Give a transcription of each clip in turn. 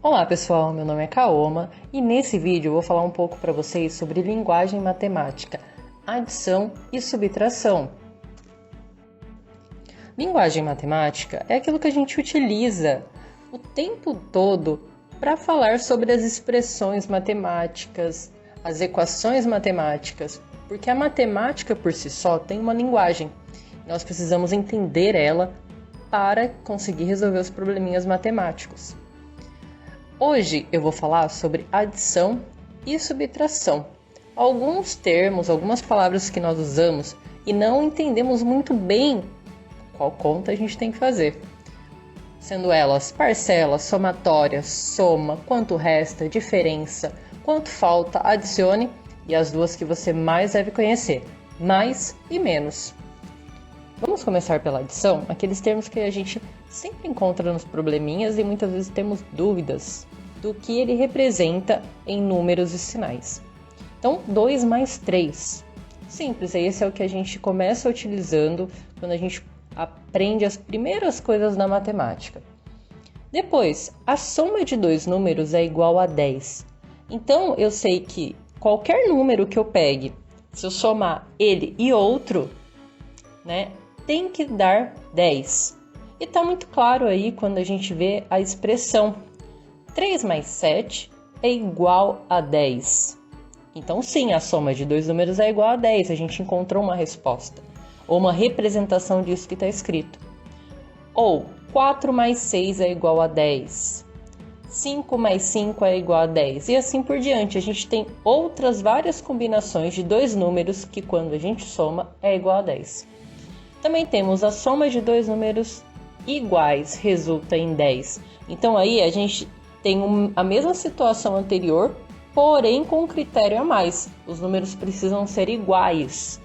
Olá pessoal, meu nome é Kaoma e nesse vídeo eu vou falar um pouco para vocês sobre linguagem matemática, adição e subtração. Linguagem matemática é aquilo que a gente utiliza o tempo todo para falar sobre as expressões matemáticas, as equações matemáticas, porque a matemática por si só tem uma linguagem. Nós precisamos entender ela para conseguir resolver os probleminhas matemáticos. Hoje eu vou falar sobre adição e subtração. Alguns termos, algumas palavras que nós usamos e não entendemos muito bem qual conta a gente tem que fazer. Sendo elas parcelas, somatórias, soma, quanto resta, diferença, quanto falta, adicione e as duas que você mais deve conhecer, mais e menos. Vamos começar pela adição, aqueles termos que a gente sempre encontra nos probleminhas e muitas vezes temos dúvidas do que ele representa em números e sinais. Então, 2 mais 3. Simples, esse é o que a gente começa utilizando quando a gente aprende as primeiras coisas da matemática. Depois, a soma de dois números é igual a 10. Então, eu sei que qualquer número que eu pegue, se eu somar ele e outro, tem que dar 10. E está muito claro aí quando a gente vê a expressão 3 mais 7 é igual a 10. Então sim, a soma de dois números é igual a 10. A gente encontrou uma resposta, ou uma representação disso que está escrito. Ou 4 mais 6 é igual a 10. 5 mais 5 é igual a 10. E assim por diante. A gente tem outras várias combinações de dois números que quando a gente soma é igual a 10. Também temos a soma de dois números iguais resulta em 10. Então aí a gente tem a mesma situação anterior, porém com um critério a mais. Os números precisam ser iguais.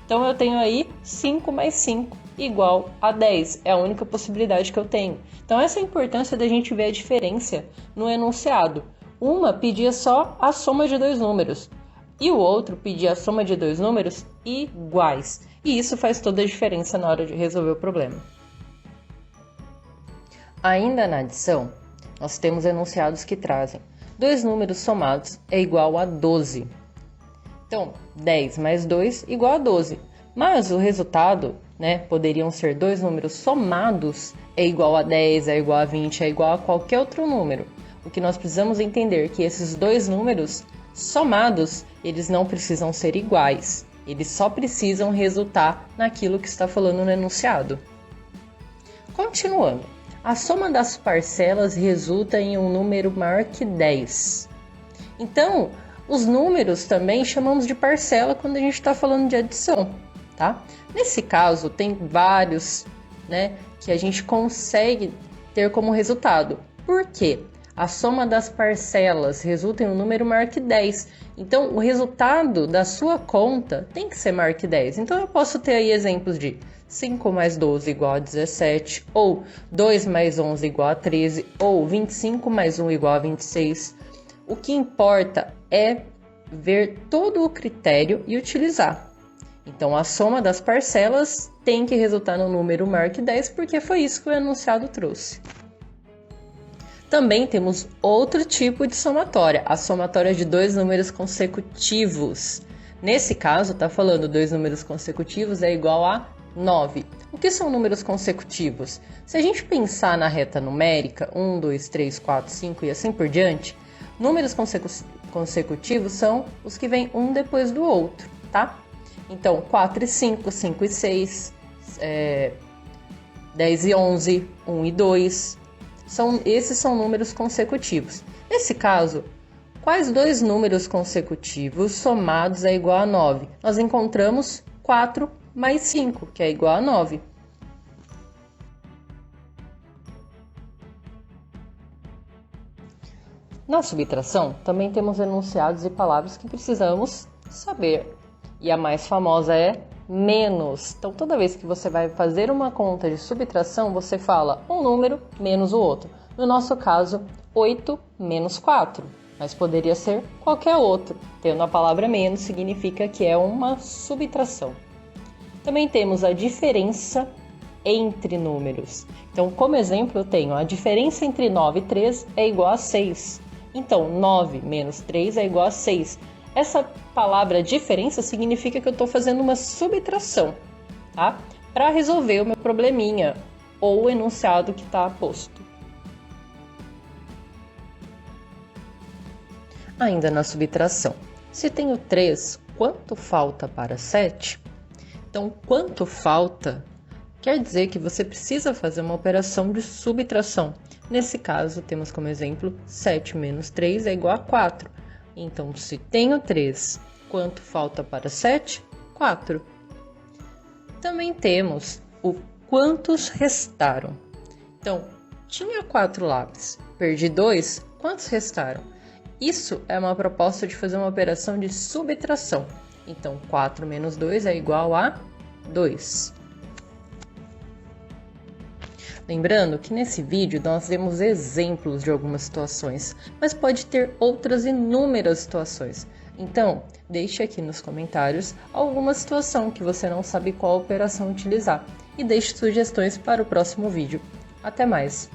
Então eu tenho aí 5 mais 5 igual a 10. É a única possibilidade que eu tenho. Então essa é a importância da gente ver a diferença no enunciado. Uma pedia só a soma de dois números e o outro pedia a soma de dois números iguais. E isso faz toda a diferença na hora de resolver o problema. Ainda na adição, nós temos enunciados que trazem dois números somados é igual a 12. Então, 10 mais 2 igual a 12. Mas o resultado, poderiam ser dois números somados é igual a 10, é igual a 20, é igual a qualquer outro número. O que nós precisamos entender é que esses dois números somados, eles não precisam ser iguais. Eles só precisam resultar naquilo que está falando no enunciado. Continuando. A soma das parcelas resulta em um número maior que 10. Então, os números também chamamos de parcela quando a gente está falando de adição, tá? Nesse caso, tem vários, que a gente consegue ter como resultado. Por quê? A soma das parcelas resulta em um número maior que 10. Então, o resultado da sua conta tem que ser maior que 10. Então, eu posso ter aí exemplos de 5 mais 12 igual a 17, ou 2 mais 11 igual a 13, ou 25 mais 1 igual a 26. O que importa é ver todo o critério e utilizar. Então, a soma das parcelas tem que resultar no número maior que 10, porque foi isso que o enunciado trouxe. Também temos outro tipo de somatória, a somatória de dois números consecutivos. Nesse caso, está falando dois números consecutivos é igual a 9. O que são números consecutivos? Se a gente pensar na reta numérica, 1, 2, 3, 4, 5 e assim por diante, números consecutivos são os que vêm um depois do outro, tá? Então, 4 e 5, 5 e 6, 10 e 11, 1 e 2... Esses são números consecutivos. Nesse caso, quais dois números consecutivos somados é igual a 9? Nós encontramos 4 mais 5, que é igual a 9. Na subtração, também temos enunciados e palavras que precisamos saber. E a mais famosa é menos. Então, toda vez que você vai fazer uma conta de subtração, você fala um número menos o outro. No nosso caso, 8 menos 4. Mas poderia ser qualquer outro. Tendo a palavra menos, significa que é uma subtração. Também temos a diferença entre números. Então, como exemplo, eu tenho a diferença entre 9 e 3 é igual a 6. Então, 9 menos 3 é igual a 6. Essa palavra diferença significa que eu estou fazendo uma subtração, tá? Para resolver o meu probleminha ou o enunciado que está posto. Ainda na subtração. Se tenho 3, quanto falta para 7? Então, quanto falta quer dizer que você precisa fazer uma operação de subtração. Nesse caso, temos como exemplo 7 menos 3 é igual a 4. Então, se tenho 3, quanto falta para 7? 4. Também temos o quantos restaram. Então, tinha 4 lápis, perdi 2, quantos restaram? Isso é uma proposta de fazer uma operação de subtração. Então, 4 menos 2 é igual a 2. Lembrando que nesse vídeo nós demos exemplos de algumas situações, mas pode ter outras inúmeras situações. Então, deixe aqui nos comentários alguma situação que você não sabe qual operação utilizar e deixe sugestões para o próximo vídeo. Até mais!